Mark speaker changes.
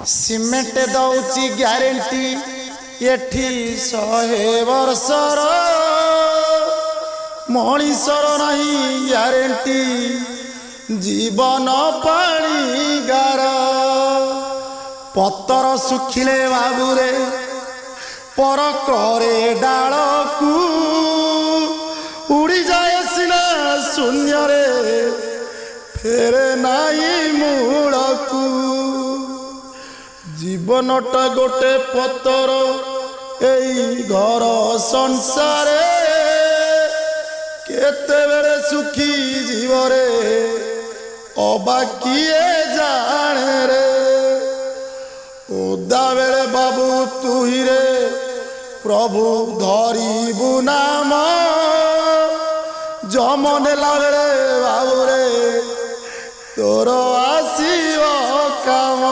Speaker 1: Cement दौची guarantee एठी 100 वर्षर मनीषर नहीं guarantee जीवन पानी गार पतर सुखिले बाबूरे पर करे डाल को उड़ी जाए सिना शून्य रे फेरे नाई मूल को जीवनटा गोटे पतर एई घर संसार केते बेले सुखी जीवरे अबा किए जाने रे उदा बेले बाबू तुही रे प्रभु धरिबु नाम जमनेला बेले बाबू रे तोर आसीब काम।